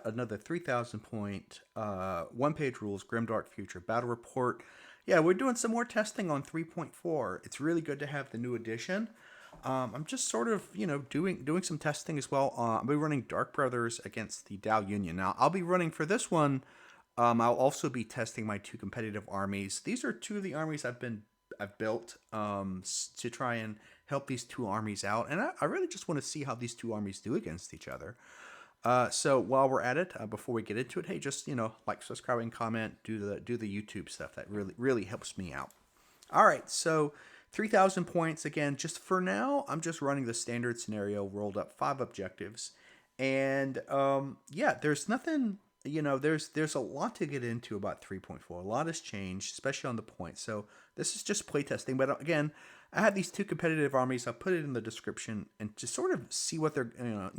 Another 3,000 point, one-page rules, Grimdark Future Battle Report. Yeah, we're doing some more testing on 3.4. It's really good to have the new edition. I'm just sort of, doing some testing as well. I'll be running Dark Brothers against the Dow Union. Now, I'll be running for this one. I'll also be testing my two competitive armies. These are two of the armies I've built to try and help these two armies out, and I really just want to see how these two armies do against each other. So while we're at it, before we get into it, hey, just like, subscribe, and comment. Do the YouTube stuff. That really helps me out. All right, so 3,000 points again. Just for now, I'm just running the standard scenario. Rolled up 5 objectives, and yeah, there's nothing. There's a lot to get into about 3.4. A lot has changed, especially on the points. So this is just playtesting. But again, I have these two competitive armies. I'll put it in the description and just sort of see what they're,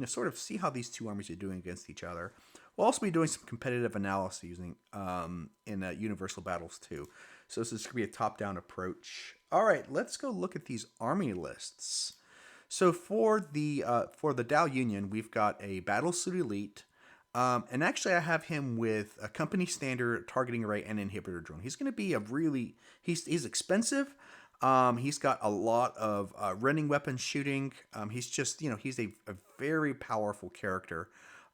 sort of see how these two armies are doing against each other. We'll also be doing some competitive analysis using in Universal Battles too. So this is going to be a top-down approach. All right, let's go look at these army lists. So for the Dow Union, we've got a Battlesuit Elite. And actually, I have him with a company standard targeting array and inhibitor drone. He's going to be he's expensive. He's got a lot of rending weapon shooting. He's just, he's a very powerful character.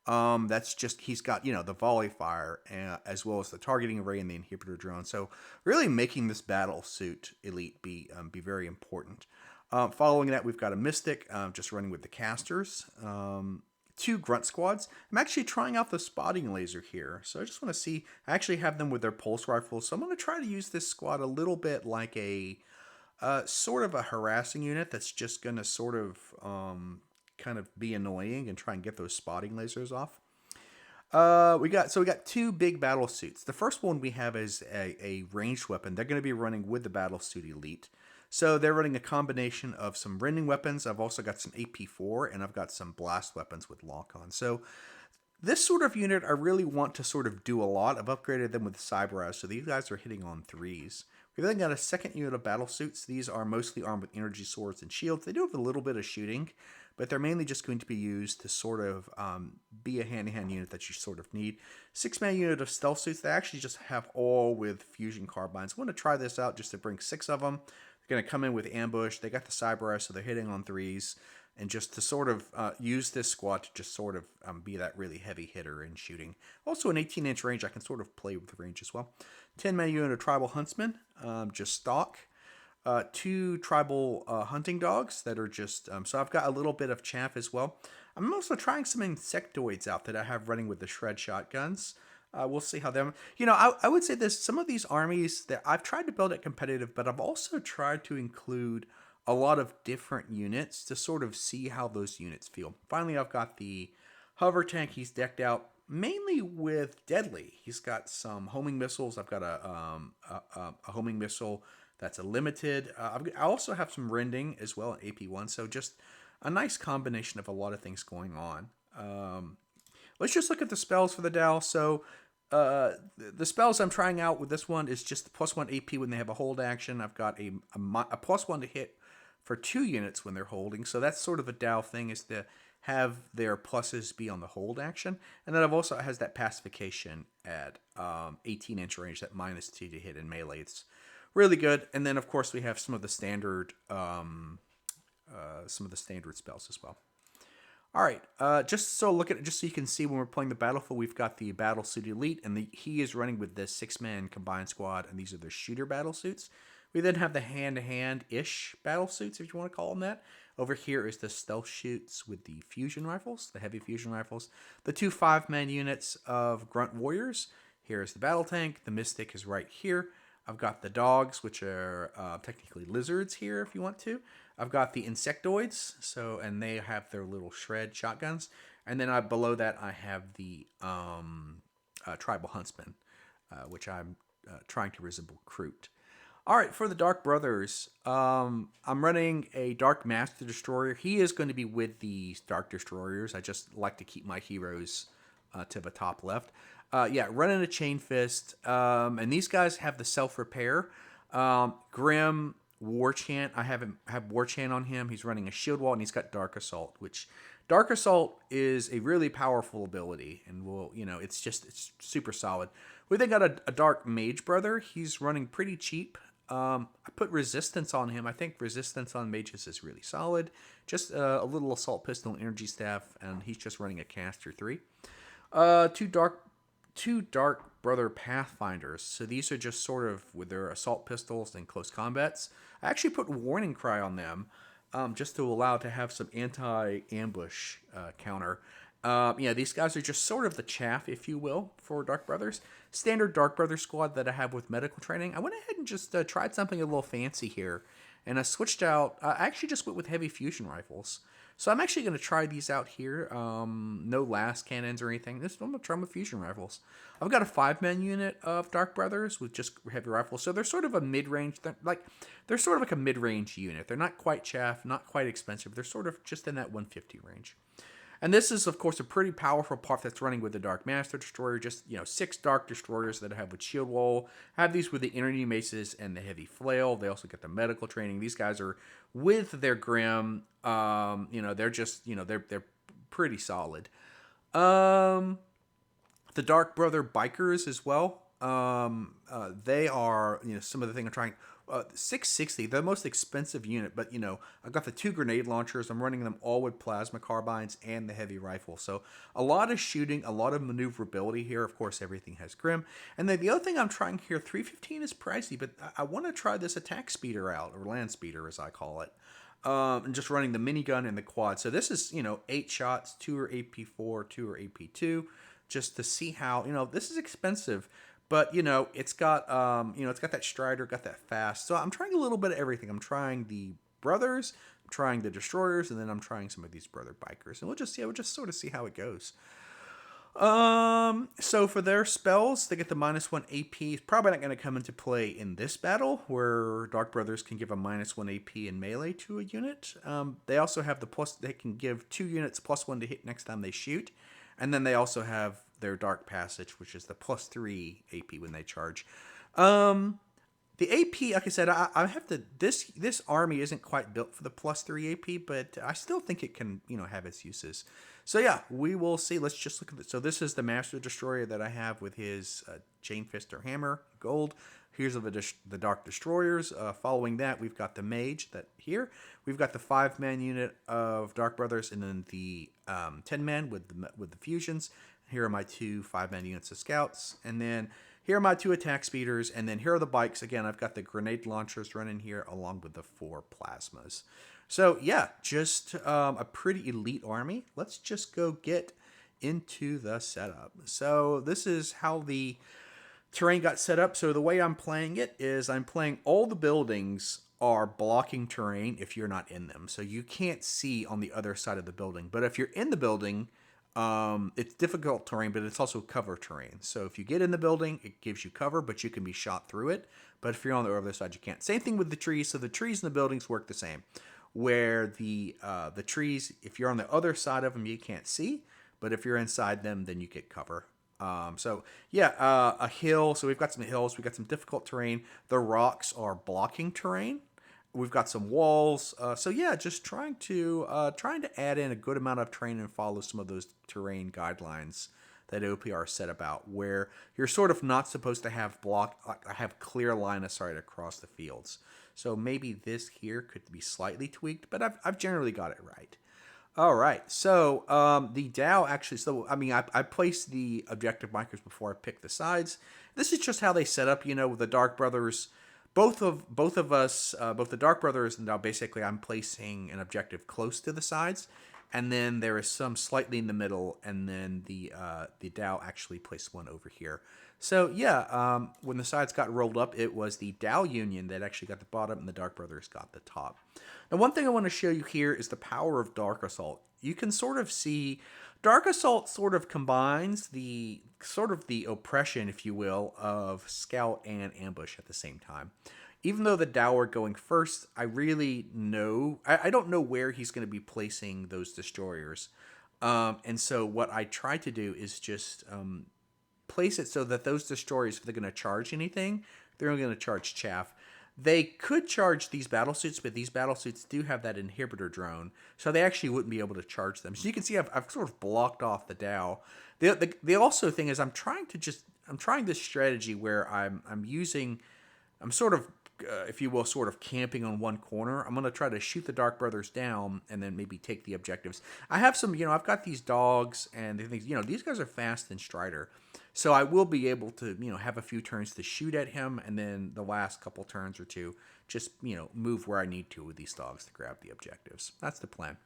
He's got, the volley fire as well as the targeting array and the inhibitor drone. So really making this battle suit elite be very important. Following that, we've got a Mystic, just running with the casters. Two grunt squads. I'm actually trying out the spotting laser here. So I just want to see, I actually have them with their pulse rifles. So I'm going to try to use this squad a little bit like a sort of a harassing unit that's just going to sort of kind of be annoying and try and get those spotting lasers off. We got two big battle suits. The first one we have is a ranged weapon. They're going to be running with the battle suit elite. So they're running a combination of some rending weapons. I've also got some AP4, and I've got some blast weapons with lock-on. So this sort of unit, I really want to sort of do a lot. I've upgraded them with Cyber, so these guys are hitting on 3s. We've then got a second unit of battle suits. These are mostly armed with energy swords and shields. They do have a little bit of shooting, but they're mainly just going to be used to sort of be a hand-to-hand unit that you sort of need. 6-man unit of stealth suits. They actually just have all with fusion carbines. I want to try this out just to bring 6 of them. Going to come in with ambush. They got the cyber, so they're hitting on 3s, and just to sort of use this squad to just sort of be that really heavy hitter in shooting. Also, an 18-inch range, I can sort of play with the range as well. 10-man unit of tribal huntsmen, just stock. 2 tribal hunting dogs that are just so I've got a little bit of chaff as well. I'm also trying some insectoids out that I have running with the shred shotguns. We'll see how them. I would say this. Some of these armies that I've tried to build it competitive, but I've also tried to include a lot of different units to sort of see how those units feel. Finally, I've got the hover tank. He's decked out mainly with deadly. He's got some homing missiles. I've got a homing missile that's a limited. I also have some rending as well, AP1. So just a nice combination of a lot of things going on. Let's just look at the spells for the Dow. So the spells I'm trying out with this one is just the +1 AP when they have a hold action. I've got a +1 to hit for 2 units when they're holding. So that's sort of a Dow thing, is to have their pluses be on the hold action. And then I've also has that pacification at 18-inch range, that -2 to hit in melee. It's really good. And then of course we have some of the standard spells as well. All right, just so you can see when we're playing the battlefield, we've got the Battlesuit Elite, and he is running with the 6-man combined squad, and these are the shooter battlesuits. We then have the hand-to-hand-ish battlesuits, if you want to call them that. Over here is the stealth shoots with the fusion rifles, the heavy fusion rifles. The 2 5-man units of grunt warriors. Here is the battle tank. The Mystic is right here. I've got the dogs, which are technically lizards here, if you want to. I've got the insectoids, and they have their little shred shotguns. And then below that, I have the tribal huntsman, which I'm trying to resemble Kroot. All right, for the Dark Brothers, I'm running a Dark Master Destroyer. He is going to be with the Dark Destroyers. I just like to keep my heroes to the top left. Running a Chain Fist. And these guys have the self-repair. Grim, War Chant. I have War Chant on him. He's running a Shield Wall, and he's got Dark Assault, which Dark Assault is a really powerful ability, and it's super solid. We then got a Dark Mage Brother. He's running pretty cheap. I put resistance on him. I think resistance on mages is really solid. Just a little assault pistol and energy staff, and he's just running a caster 3. Uh, two dark two Dark Brother Pathfinders. So these are just sort of with their assault pistols and close combats. I actually put Warning Cry on them, just to allow to have some anti-ambush counter. Yeah, these guys are just sort of the chaff, if you will, for Dark Brothers. Standard Dark Brother squad that I have with medical training. I went ahead and just tried something a little fancy here, and I switched out. I actually just went with heavy fusion rifles. So I'm actually going to try these out here. No last cannons or anything. I'm going to try them with fusion rifles. I've got a 5-man unit of Dark Brothers with just heavy rifles. So they're sort of a mid-range. They're sort of like a mid-range unit. They're not quite chaff, not quite expensive. They're sort of just in that 150 range. And this is, of course, a pretty powerful part that's running with the Dark Master Destroyer. Just, 6 Dark Destroyers that I have with Shield Wall. I have these with the Energy Maces and the Heavy Flail. They also get the medical training. These guys are with their Grim. They're just, they're pretty solid. The Dark Brother Bikers as well. They are, some of the things I'm trying. 660, the most expensive unit, but I've got the 2 grenade launchers. I'm running them all with plasma carbines and the heavy rifle. So a lot of shooting, a lot of maneuverability here. Of course, everything has Grim. And then the other thing I'm trying here, 315 is pricey, but I want to try this attack speeder out, or land speeder as I call it. And just running the minigun and the quad. So this is, 8 shots, 2 are AP4, 2 are AP2, just to see how, this is expensive. But it's got it's got that Strider, got that fast. So I'm trying a little bit of everything. I'm trying the brothers, I'm trying the destroyers, and then I'm trying some of these brother bikers. And we'll just sort of see how it goes. So for their spells, they get the -1 AP. It's probably not going to come into play in this battle, where Dark Brothers can give a -1 AP in melee to a unit. They also have the plus. They can give 2 units +1 to hit next time they shoot, and then they also have their Dark Passage, which is the +3 AP when they charge. The AP, like I said, I have to. This army isn't quite built for the +3 AP, but I still think it can, have its uses. So yeah, we will see. Let's just look at it. So this is the Master Destroyer that I have with his Chain Fist or Hammer, gold. Here's the Dark Destroyers. Following that, we've got the Mage that here. We've got the 5-man unit of Dark Brothers, and then the 10-man with the fusions. Here are my 2 5-man units of scouts, and then here are my 2 attack speeders, and then here are the bikes. Again, I've got the grenade launchers running here along with the 4 plasmas. So yeah, just a pretty elite army. Let's just go get into the setup. So this is how the terrain got set up. So the way I'm playing it is I'm playing all the buildings are blocking terrain if you're not in them. So you can't see on the other side of the building. But if you're in the building, it's difficult terrain, but it's also cover terrain. So if you get in the building, it gives you cover, but you can be shot through it. But if you're on the other side, you can't. Same thing with the trees. So the trees in the buildings work the same. Where the trees, if you're on the other side of them, you can't see. But if you're inside them, then you get cover. A hill. So we've got some hills. We've got some difficult terrain. The rocks are blocking terrain. We've got some walls. Just trying to add in a good amount of terrain and follow some of those terrain guidelines that OPR set about, where you're sort of not supposed to have clear line of sight across the fields. So maybe this here could be slightly tweaked, but I've generally got it right. All right, so the Dow actually. So I placed the objective markers before I picked the sides. This is just how they set up. With the Dark Brothers. Both of us, both the Dark Brothers and Dow, basically I'm placing an objective close to the sides, and then there is some slightly in the middle, and then the Dow actually placed one over here. So yeah, when the sides got rolled up, it was the Dow Union that actually got the bottom, and the Dark Brothers got the top. Now, one thing I want to show you here is the power of Dark Assault. You can sort of see Dark Assault sort of combines the oppression, if you will, of Scout and Ambush at the same time. Even though the Dow are going first, I don't know where he's going to be placing those destroyers. And so what I try to do is just place it so that those destroyers, if they're going to charge anything, they're only going to charge chaff. They could charge these battle suits, but these battle suits do have that inhibitor drone, so they actually wouldn't be able to charge them. So you can see I've sort of blocked off the Dow. The also thing is I'm trying this strategy where I'm sort of, if you will, sort of camping on one corner. I'm going to try to shoot the Dark Brothers down and then maybe take the objectives. I have some, I've got these dogs and things, these guys are fast and Strider. So I will be able to, have a few turns to shoot at him and then the last couple turns or two, just, move where I need to with these dogs to grab the objectives. That's the plan.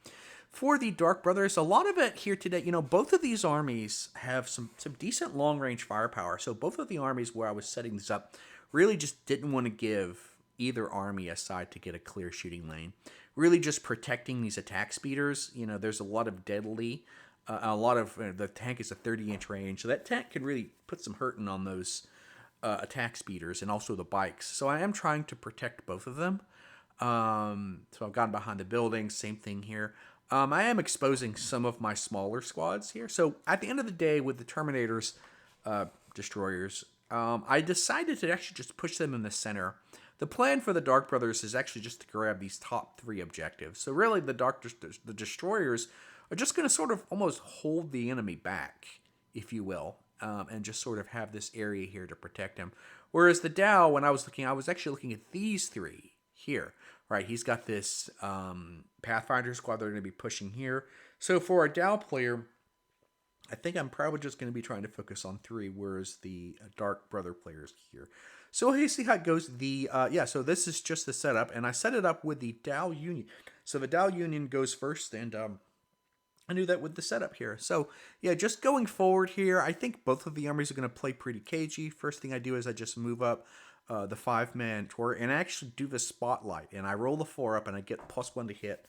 For the Dark Brothers, a lot of it here today, both of these armies have some decent long range firepower. So both of the armies where I was setting this up really just didn't want to give either army a side to get a clear shooting lane. Really just protecting these attack speeders. There's a lot of deadly. A lot of the tank is a 30-inch range, so that tank can really put some hurting on those attack speeders and also the bikes. So I am trying to protect both of them. So I've gone behind the buildings. Same thing here. I am exposing some of my smaller squads here. So at the end of the day, with the Terminators, destroyers, I decided to actually just push them in the center. The plan for the Dark Brothers is actually just to grab these top 3 objectives. So really, the destroyers are just going to sort of almost hold the enemy back, if you will, and just sort of have this area here to protect him. Whereas the Dow, when I was actually looking at these 3 here. Right, he's got this Pathfinder squad they're going to be pushing here. So for a Dow player, I think I'm probably just going to be trying to focus on 3, whereas the Dark Brother players here. So we'll see how it goes. So this is just the setup, and I set it up with the Dow Union. So the Dow Union goes first, and I knew that with the setup here. So yeah, just going forward here, I think both of the armies are going to play pretty cagey. First thing I do is I just move up the 5-man tour, and I actually do the spotlight, and I roll the 4 up, and I get +1 to hit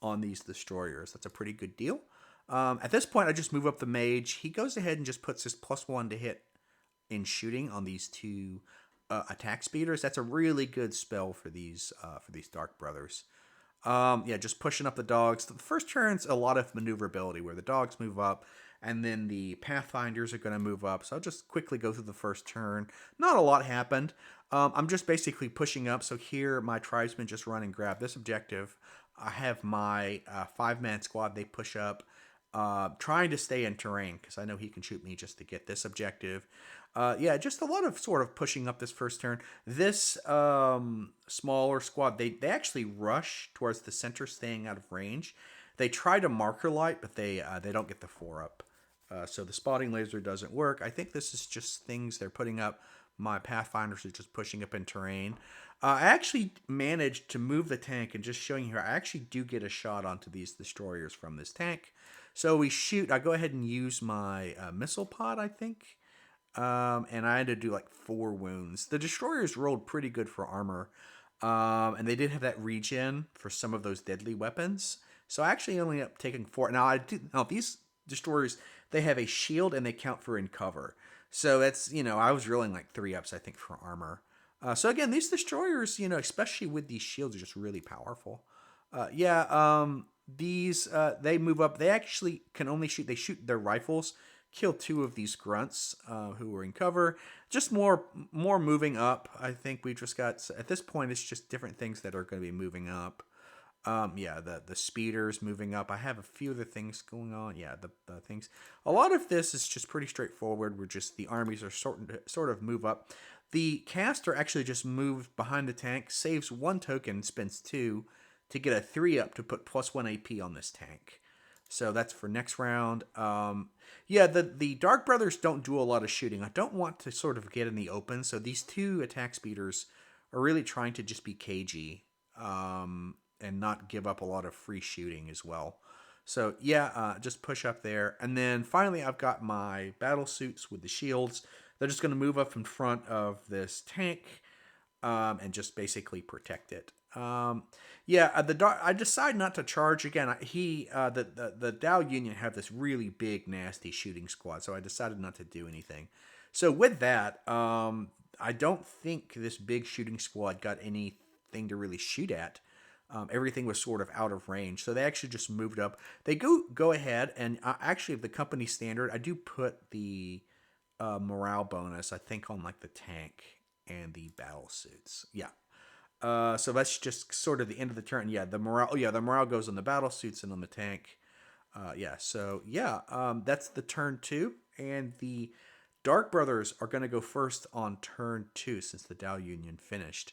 on these destroyers. That's a pretty good deal. At this point, I just move up the mage. He goes ahead and just puts his +1 to hit in shooting on these 2 attack speeders. That's a really good spell for these Dark Brothers. Just pushing up the dogs. The first turn's a lot of maneuverability where the dogs move up, and then the Pathfinders are going to move up. So I'll just quickly go through the first turn. Not a lot happened. I'm just basically pushing up. So here, my tribesmen just run and grab this objective. I have my 5-man squad. They push up, trying to stay in terrain because I know he can shoot me just to get this objective. Just a lot of sort of pushing up this first turn. This smaller squad, they actually rush towards the center, staying out of range. They try to marker light, but they don't get the 4 up. So the spotting laser doesn't work. I think this is just things they're putting up. My Pathfinders are just pushing up in terrain. I actually managed to move the tank, and just showing you here, I actually do get a shot onto these destroyers from this tank. So we shoot. I go ahead and use my missile pod, I think. And I had to do like 4 wounds. The destroyers rolled pretty good for armor. And they did have that regen for some of those deadly weapons. So I actually only ended up taking 4. Now these destroyers, they have a shield and they count for in cover. So that's, I was rolling like 3 ups, I think, for armor. So again, these destroyers, especially with these shields, are just really powerful. These, they move up. They actually can only they shoot their rifles, kill 2 of these grunts who were in cover. Just more moving up. I think we just got, at this point, it's just different things that are going to be moving up. The speeders moving up. I have a few of the things going on. Yeah, the things. A lot of this is just pretty straightforward. We're just, the armies are sort of move up. The caster actually just moves behind the tank, saves 1 token, spends 2 to get a 3 up to put +1 AP on this tank. So that's for next round. The Dark Brothers don't do a lot of shooting. I don't want to sort of get in the open. So these 2 attack speeders are really trying to just be cagey. And not give up a lot of free shooting as well. So just push up there. And then finally I've got my battle suits with the shields. They're just going to move up in front of this tank and just basically protect it. I decide not to charge again. The Dow Union have this really big, nasty shooting squad, so I decided not to do anything. So with that, I don't think this big shooting squad got anything to really shoot at. Everything was sort of out of range, so they actually just moved up. They go ahead, and actually, the company standard, I do put the morale bonus, I think, on like the tank and the battle suits. Yeah. So that's just sort of the end of the turn. Yeah, the morale. Oh, yeah, the morale goes on the battle suits and on the tank. Yeah, so yeah, that's the turn two, and the Dark Brothers are going to go first on turn two since the Dow Union finished.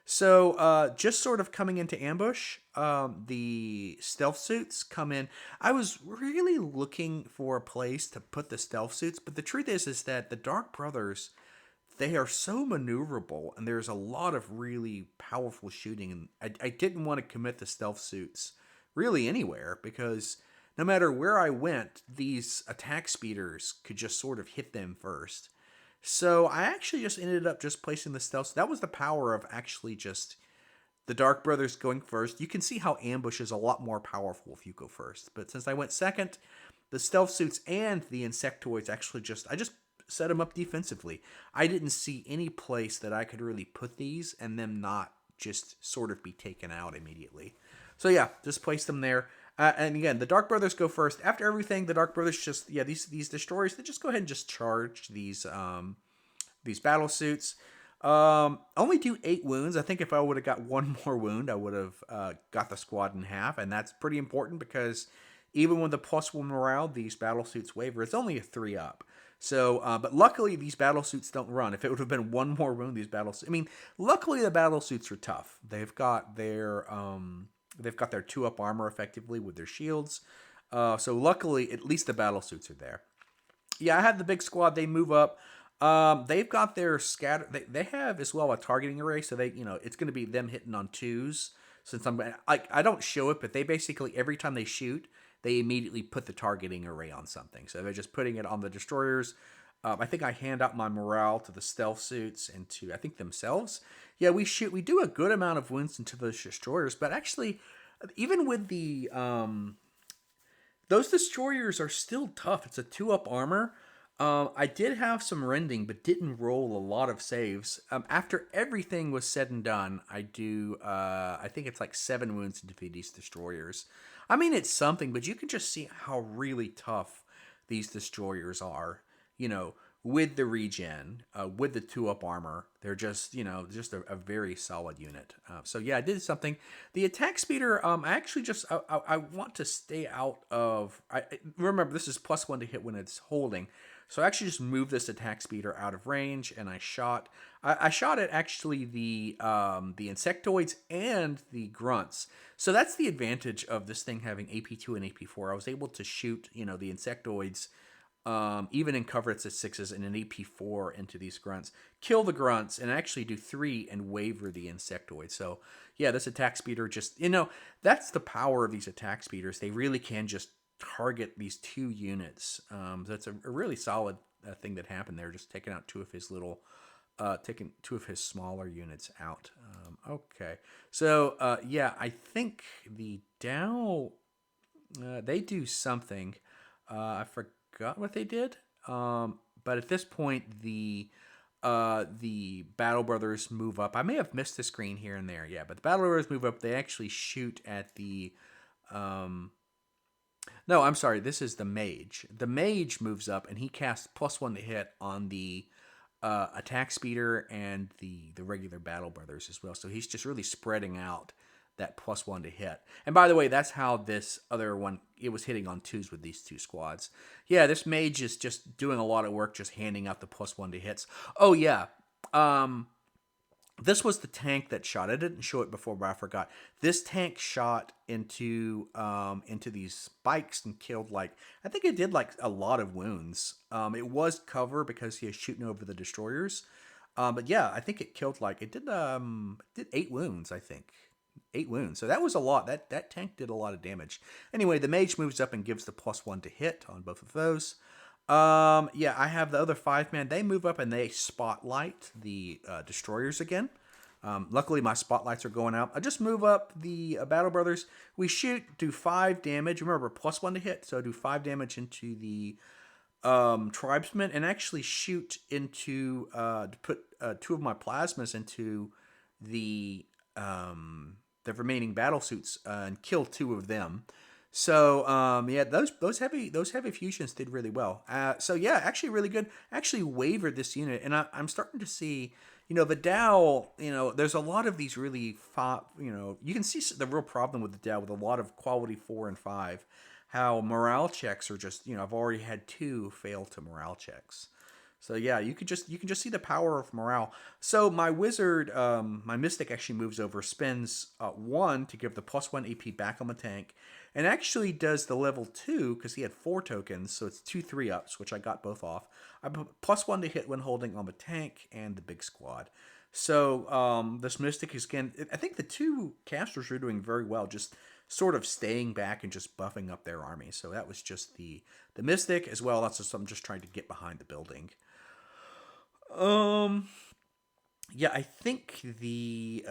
So just sort of coming into ambush, the stealth suits come in. I was really looking for a place to put the stealth suits, but the truth is that the Dark Brothers, they are so maneuverable, and there's a lot of really powerful shooting. And I didn't want to commit the stealth suits really anywhere because no matter where I went, these attack speeders could just sort of hit them first. So I actually just ended up just placing the stealth. That was the power of actually just the Dark Brothers going first. You can see how ambush is a lot more powerful if you go first. But since I went second, the stealth suits and the insectoids actually I just set them up defensively. I didn't see any place that I could really put these and them not just sort of be taken out immediately. So yeah, just place them there. And again, the Dark Brothers go first. After everything, the Dark Brothers just these destroyers, they just go ahead and just charge these battle suits. Only do 8 wounds. I think if I would have got one more wound, I would have got the squad in half, and that's pretty important because even with the +1 morale, these battle suits waver. It's only a 3 up. So, but luckily these battle suits don't run. If it would have been one more wound, these battle suits. I mean, luckily the battle suits are tough. They've got their 2 up armor effectively with their shields. So luckily, at least the battle suits are there. Yeah, I had the big squad. They move up. They've got their scatter. They have as well a targeting array, so it's going to be them hitting on 2s. Since I don't show it, but they basically every time they shoot, they immediately put the targeting array on something. So they're just putting it on the destroyers. I think I hand out my morale to the stealth suits and to I think themselves. Yeah, we do a good amount of wounds into those destroyers, but actually, even with the those destroyers are still tough. It's a 2 up armor. I did have some rending, but didn't roll a lot of saves. After everything was said and done, I think it's like 7 wounds to defeat these destroyers. I mean, it's something, but you can just see how really tough these destroyers are. With the regen, with the 2 up armor, they're just a very solid unit. So yeah, I did something. The attack speeder, I actually I want to stay out of. Remember this is +1 to hit when it's holding. So I actually just moved this attack speeder out of range, and I shot. I shot at actually the insectoids and the grunts. So that's the advantage of this thing having AP2 and AP4. I was able to shoot the insectoids. Even in cover it's at 6s and an AP4 into these grunts. Kill the grunts and actually do 3 and waver the insectoid. So yeah, this attack speeder just, that's the power of these attack speeders. They really can just target these 2 units. That's a really solid thing that happened there. Just taking out 2 of his taking 2 of his smaller units out. Okay. So yeah, I think the Dow, they do something. I forgot what they did. But at this point, the Battle Brothers move up. I may have missed the screen here and there. Yeah, but the Battle Brothers move up. They actually shoot at the. No, I'm sorry. This is the Mage. The Mage moves up and he casts +1 to hit on the attack speeder and the regular Battle Brothers as well. So he's just really spreading out that +1 to hit. And by the way, that's how this other one, it was hitting on 2s with these 2 squads. Yeah, this Mage is just doing a lot of work, just handing out the +1 to hits. Oh yeah, this was the tank that shot. I didn't show it before, but I forgot. This tank shot into these spikes and killed I think it did a lot of wounds. It was cover because he was shooting over the destroyers. But yeah, I think it killed it did 8 wounds, I think. 8 wounds. So that was a lot. That tank did a lot of damage. Anyway, the Mage moves up and gives the +1 to hit on both of those. Yeah, I have the other 5-man. They move up and they spotlight the destroyers again. Luckily, my spotlights are going out. I just move up the Battle Brothers. We shoot, do 5 damage. Remember, +1 to hit, so I do 5 damage into the tribesmen and actually shoot into to put 2 of my plasmas into the remaining battle suits and kill 2 of them. So yeah, those heavy fusions did really well. So yeah, actually really good. Actually wavered this unit, and I'm starting to see, the Dow. There's a lot of these really you can see the real problem with the Dow with a lot of quality 4 and 5. How morale checks are just, I've already had two fail to morale checks. So yeah, you can just see the power of morale. So my wizard, my mystic actually moves over, spends 1 to give the +1 AP back on the tank, and actually does the level 2 because he had 4 tokens, so it's 2 3-ups, which I got both off. I put +1 to hit when holding on the tank and the big squad. So this mystic is, again, I think the two casters are doing very well, just sort of staying back and just buffing up their army. So that was just the mystic as well. That's just, I'm just trying to get behind the building. Um, yeah, I think the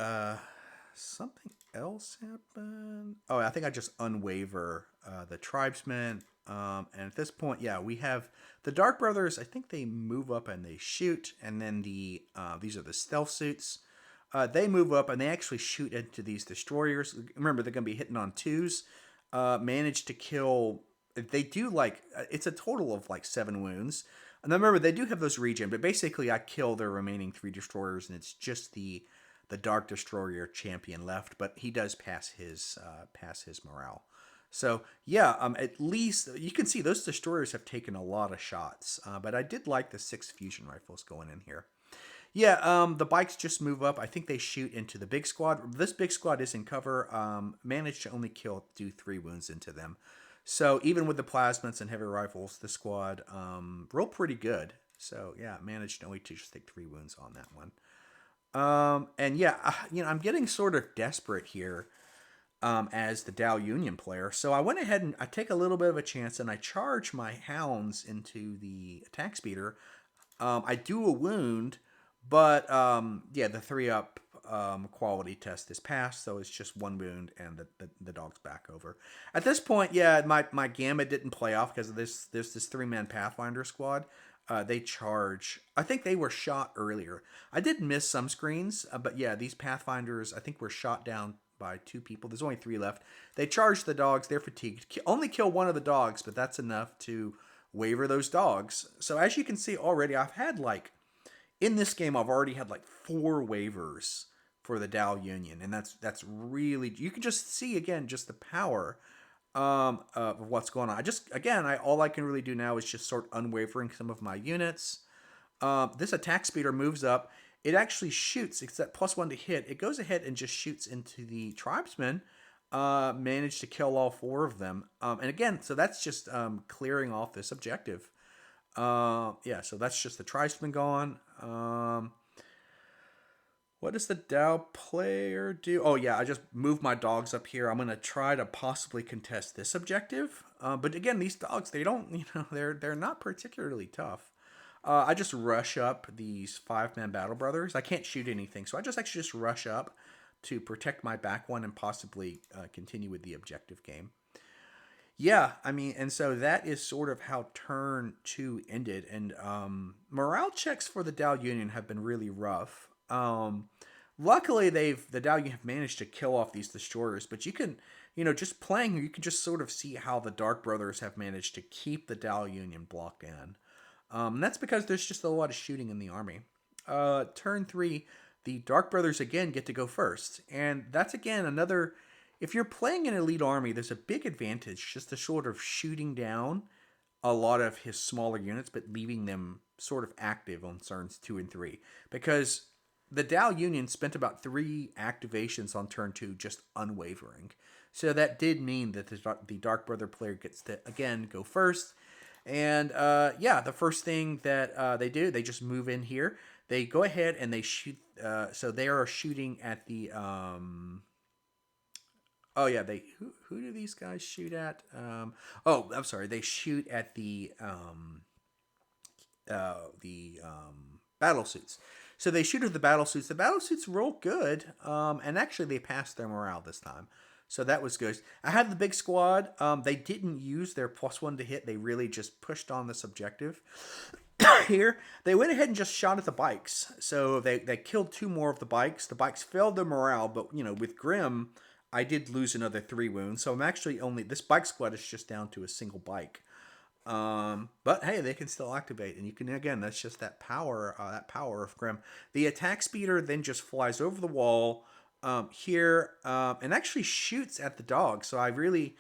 something else happened. Oh, I think I just unwaver the tribesmen. And at this point, yeah, we have the Dark Brothers. I think they move up and they shoot, and then these are the stealth suits. They move up and they actually shoot into these destroyers. Remember, they're going to be hitting on twos. Manage to kill. They do like it's a total of like 7 wounds. And then remember, they do have those regen, but basically, I kill their remaining 3 destroyers, and it's just the Dark Destroyer champion left. But he does pass his morale. So yeah, at least you can see those destroyers have taken a lot of shots. But I did like the 6 fusion rifles going in here. Yeah, the bikes just move up. I think they shoot into the big squad. This big squad is in cover. Managed to only do 3 wounds into them. So even with the plasmas and heavy rifles, the squad rolled pretty good. So yeah, managed only to just take 3 wounds on that one. And yeah, I'm getting sort of desperate here as the Dow Union player. So I went ahead and I take a little bit of a chance and I charge my hounds into the attack speeder. I do a wound, but yeah, the 3-up quality test is passed, so it's just 1 wound and the dog's back over. At this point, yeah, my gamma didn't play off because of there's this 3-man Pathfinder squad. They charge. I think they were shot earlier. I did miss some screens, but yeah, these Pathfinders I think were shot down by 2 people. There's only 3 left. They charge the dogs. They're fatigued. Only kill one of the dogs, but that's enough to waver those dogs. So as you can see already, I've had like in this game, I've already had like 4 waivers for the Dow Union, and that's really, you can just see again just the power of what's going on. I all I can really do now is just start unwavering some of my units. This attack speeder moves up. It actually shoots. It's that +1 to hit. It goes ahead and just shoots into the tribesmen. Managed to kill all 4 of them. And again, so that's just clearing off this objective. Yeah, so that's just the tribesman gone. What does the Dow player do? Oh yeah, I just moved my dogs up here. I'm gonna try to possibly contest this objective. But again, these dogs, they don't, they're not particularly tough. I just rush up these 5-man battle brothers. I can't shoot anything, so I just rush up to protect my back one and possibly continue with the objective game. Yeah, I mean, and so that is sort of how turn 2 ended. And morale checks for the Dow Union have been really rough. Luckily, the Dow Union have managed to kill off these destroyers, but you can, just playing, you can just sort of see how the Dark Brothers have managed to keep the Dow Union blocked in. And that's because there's just a lot of shooting in the army. Turn 3, the Dark Brothers again get to go first, and that's again another. If you're playing an elite army, there's a big advantage just to sort of shooting down a lot of his smaller units, but leaving them sort of active on turns 2 and 3. Because the Dow Union spent about 3 activations on turn 2 just unwavering. So that did mean that the Dark Brother player gets to, again, go first. And yeah, the first thing that they do, they just move in here. They go ahead and they shoot. So they are shooting at the. Oh yeah, who do these guys shoot at? Oh, I'm sorry, they shoot at the battle suits. So they shoot at the battle suits. The battle suits roll good, and actually they passed their morale this time. So that was good. I had the big squad. They didn't use their +1 to hit. They really just pushed on this objective. Here, they went ahead and just shot at the bikes. So they killed 2 more of the bikes. The bikes failed their morale, but with Grim, I did lose another 3 wounds, so I'm actually only this bike squad is just down to a single bike. But hey, they can still activate, and you can again. That's just that power of Grim. The attack speeder then just flies over the wall here and actually shoots at the dog. So I really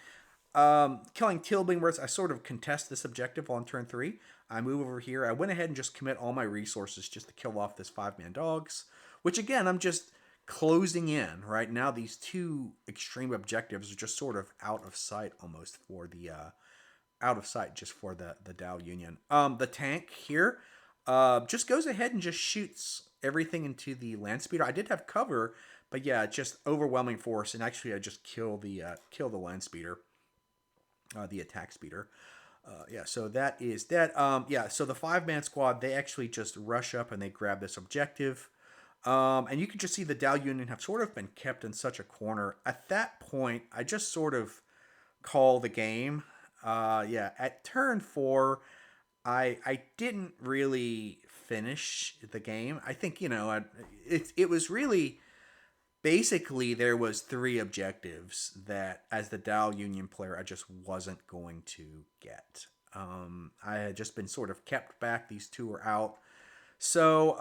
killing Tilbingworth. I sort of contest this objective on turn 3. I move over here. I went ahead and just commit all my resources just to kill off this 5-man dogs, which again I'm just closing in right now. These two extreme objectives are just sort of out of sight almost for the out of sight just for the Dow Union. The tank here just goes ahead and just shoots everything into the land speeder. I did have cover, but yeah, just overwhelming force, and actually I just kill the land speeder, the attack speeder. Yeah, so that is that. Yeah, so the 5-man squad, they actually just rush up and they grab this objective. And you can just see the Dow Union have sort of been kept in such a corner. At that point, I just sort of call the game. Yeah, at turn 4, I didn't really finish the game. I think it was really basically there was 3 objectives that as the Dow Union player I just wasn't going to get. I had just been sort of kept back. These 2 were out. So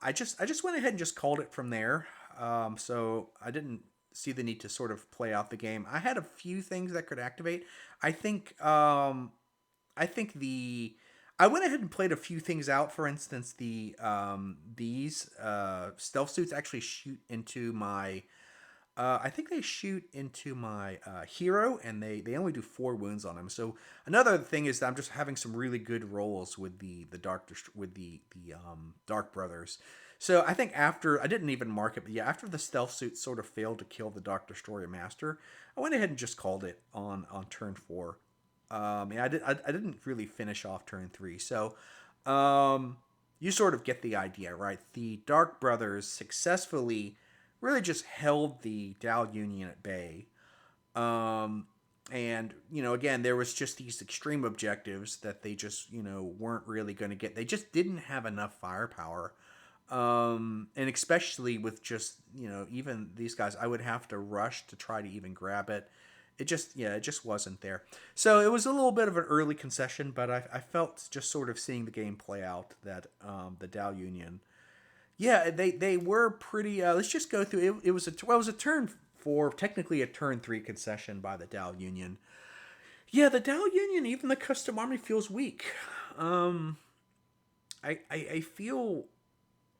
I just went ahead and just called it from there. So I didn't see the need to sort of play out the game. I had a few things that could activate. I think I think the I went ahead and played a few things out. For instance, these stealth suits actually shoot into my. I think they shoot into my hero, and they only do 4 wounds on him. So another thing is that I'm just having some really good rolls with the Dark Brothers. So I think after I didn't even mark it, but yeah, after the stealth suit sort of failed to kill the Dark Destroyer Master, I went ahead and just called it on turn 4. Yeah, I didn't really finish off turn 3. So you sort of get the idea, right? The Dark Brothers successfully really just held the Dow Union at bay. And, again, there was just these extreme objectives that they just, weren't really going to get. They just didn't have enough firepower. And especially with just, even these guys, I would have to rush to try to even grab it. It just wasn't there. So it was a little bit of an early concession, but I felt just sort of seeing the game play out that the Dow Union, yeah, they were pretty. Let's just go through. It was a turn 4, technically a turn 3 concession by the Dow Union. Yeah, the Dow Union, even the custom army feels weak. I feel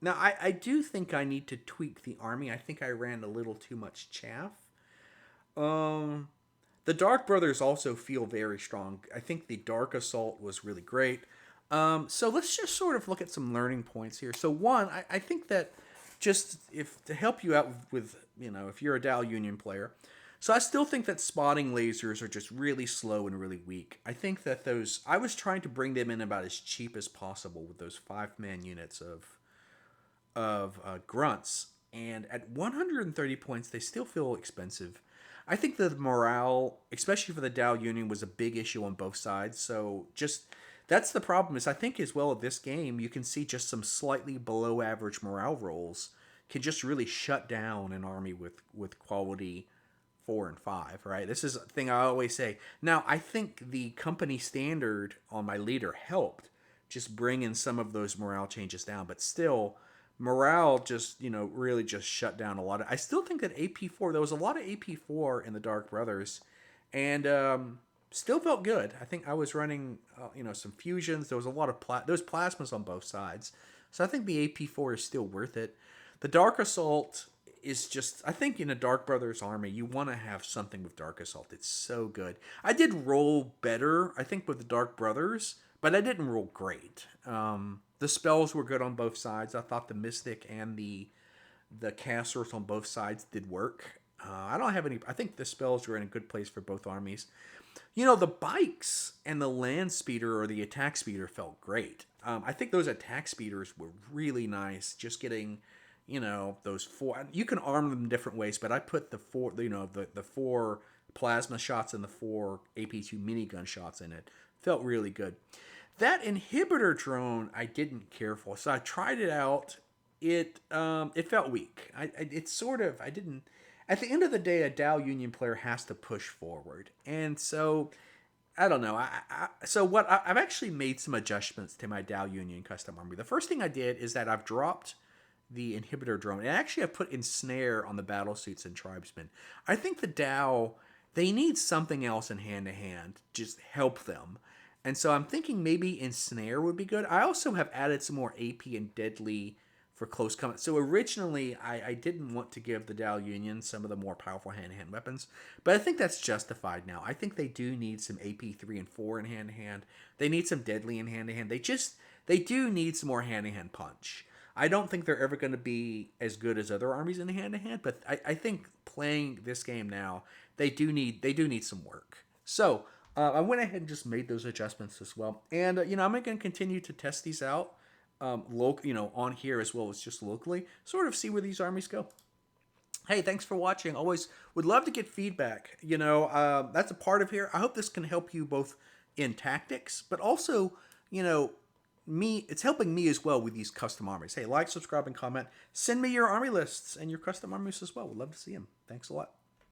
now. I do think I need to tweak the army. I think I ran a little too much chaff. Um, the Dark Brothers also feel very strong. I think the Dark Assault was really great. So let's just sort of look at some learning points here. So one, I think that just if to help you out with if you're a Dow Union player, so I still think that spotting lasers are just really slow and really weak. I think that I was trying to bring them in about as cheap as possible with those 5-man units of grunts, and at 130 points, they still feel expensive. I think the morale, especially for the Dow Union, was a big issue on both sides. So just that's the problem. Is I think as well at this game, you can see just some slightly below average morale rolls can just really shut down an army with quality 4 and 5. Right. This is a thing I always say. Now I think the company standard on my leader helped just bring in some of those morale changes down, but still morale just really just shut down a lot of. I still think that AP4, there was a lot of AP4 in the Dark Brothers, and still felt good. I think I was running some fusions. There was a lot of those plasmas on both sides, so I think the AP4 is still worth it. The Dark Assault is just, I think in a Dark Brothers army you want to have something with Dark Assault. It's so good. I did roll better I think with the Dark Brothers, but I didn't roll great. The spells were good on both sides. I thought the Mystic and the casters on both sides did work. I don't have any. I think the spells were in a good place for both armies. The bikes and the land speeder or the attack speeder felt great. I think those attack speeders were really nice. Just getting, those 4. You can arm them different ways, but I put the 4, the 4 plasma shots and the 4 AP2 minigun shots in it. Felt really good. That inhibitor drone I didn't care for, so I tried it out. It felt weak. I didn't. at the end of the day, a Dow Union player has to push forward, and so I don't know. I've actually made some adjustments to my Dow Union custom army. The first thing I did is that I've dropped the inhibitor drone, and actually I've put ensnare on the battle suits and tribesmen. I think the Dow, they need something else in hand to hand, just help them. And so I'm thinking maybe ensnare would be good. I also have added some more AP and deadly for close combat. So originally, I didn't want to give the Dow Union some of the more powerful hand-to-hand weapons, but I think that's justified now. I think they do need some AP 3 and 4 in hand-to-hand. They need some deadly in hand-to-hand. They do need some more hand-to-hand punch. I don't think they're ever going to be as good as other armies in hand-to-hand, but I think playing this game now, they do need some work. So I went ahead and just made those adjustments as well, and I'm going to continue to test these out on here as well as just locally, sort of see where these armies go. Hey, thanks for watching. Always would love to get feedback. That's a part of here. I hope this can help you both in tactics, but also, it's helping me as well with these custom armies. Hey, like, subscribe, and comment. Send me your army lists and your custom armies as well. We'd love to see them. Thanks a lot.